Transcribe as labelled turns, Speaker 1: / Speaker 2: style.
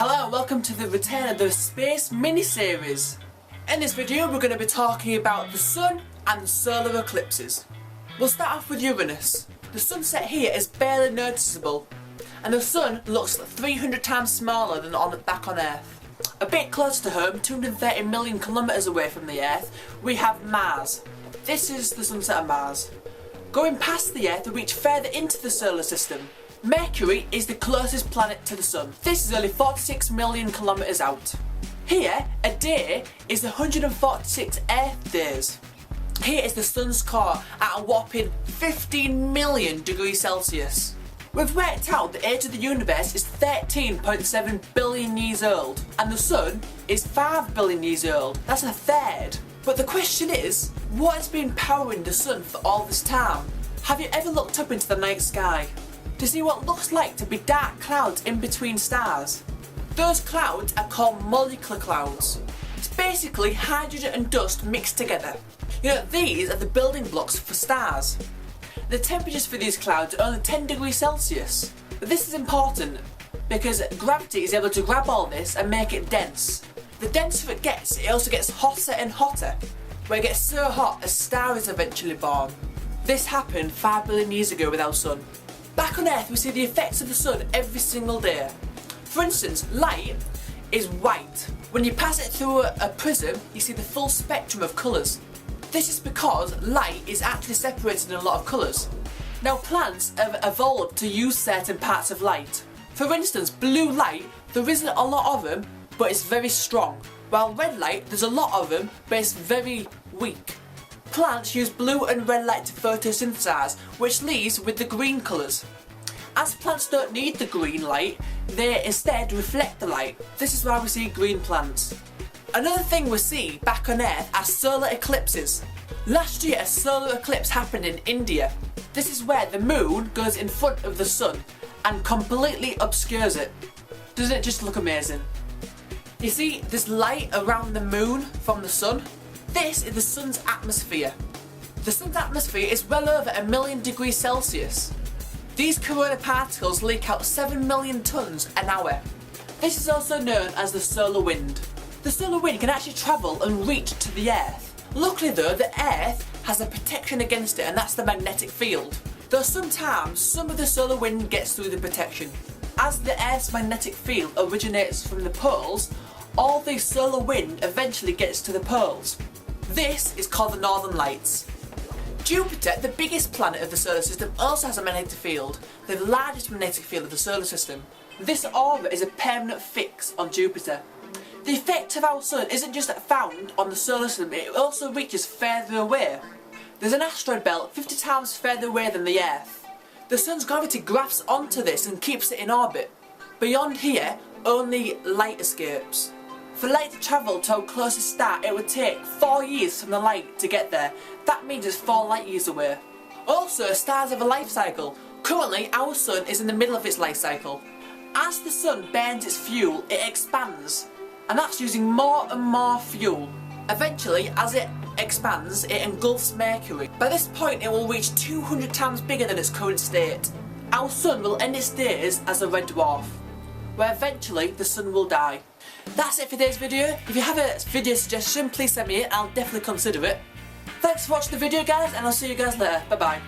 Speaker 1: Hello and welcome to the return of the Space mini-series. In this video we're going to be talking about the Sun and solar eclipses. We'll start off with Uranus. The sunset here is barely noticeable and the Sun looks 300 times smaller than back on Earth. A bit closer to home, 230 million kilometres away from the Earth, we have Mars. This is the sunset of Mars. Going past the Earth we reach further into the solar system. Mercury is the closest planet to the Sun. This is only 46 million kilometres out. Here, a day is 146 Earth days. Here is the Sun's core at a whopping 15 million degrees Celsius. We've worked out the age of the universe is 13.7 billion years old, and the Sun is 5 billion years old. That's a third. But the question is, what has been powering the Sun for all this time? Have you ever looked up into the night sky to see what looks like to be dark clouds in between stars? Those clouds are called molecular clouds. It's basically hydrogen and dust mixed together. You know, these are the building blocks for stars. The temperatures for these clouds are only 10 degrees Celsius. But this is important because gravity is able to grab all this and make it dense. The denser it also gets hotter and hotter, where it gets so hot a star is eventually born. This happened 5 billion years ago with our Sun. Back on Earth we see the effects of the Sun every single day. For instance, light is white. When you pass it through a prism you see the full spectrum of colours. This is because light is actually separated in a lot of colours. Now plants have evolved to use certain parts of light. For instance, blue light, there isn't a lot of them, but it's very strong. While red light, there's a lot of them, but it's very weak. Plants use blue and red light to photosynthesize, which leaves with the green colours. As plants don't need the green light, they instead reflect the light. This is why we see green plants. Another thing we see back on Earth are solar eclipses. Last year a solar eclipse happened in India. This is where the moon goes in front of the Sun and completely obscures it. Doesn't it just look amazing? You see this light around the moon from the Sun? This is the Sun's atmosphere. The Sun's atmosphere is well over 1 million degrees Celsius. These corona particles leak out 7 million tonnes an hour. This is also known as the solar wind. The solar wind can actually travel and reach to the Earth. Luckily though, the Earth has a protection against it, and that's the magnetic field. Though sometimes some of the solar wind gets through the protection. As the Earth's magnetic field originates from the poles, all the solar wind eventually gets to the poles. This is called the Northern Lights. Jupiter, the biggest planet of the solar system, also has a magnetic field, the largest magnetic field of the solar system. This orbit is a permanent fix on Jupiter. The effect of our Sun isn't just found on the solar system, it also reaches further away. There's an asteroid belt 50 times further away than the Earth. The Sun's gravity grafts onto this and keeps it in orbit. Beyond here, only light escapes. For light to travel to our closest star, it would take 4 years from the light to get there. That means it's 4 light years away. Also, stars have a life cycle. Currently, our Sun is in the middle of its life cycle. As the Sun burns its fuel, it expands, and that's using more and more fuel. Eventually, as it expands, it engulfs Mercury. By this point, it will reach 200 times bigger than its current state. Our Sun will end its days as a red dwarf, where eventually the Sun will die. That's it for today's video. If you have a video suggestion, please send me it. I'll definitely consider it. Thanks for watching the video guys, and I'll see you guys later. Bye bye.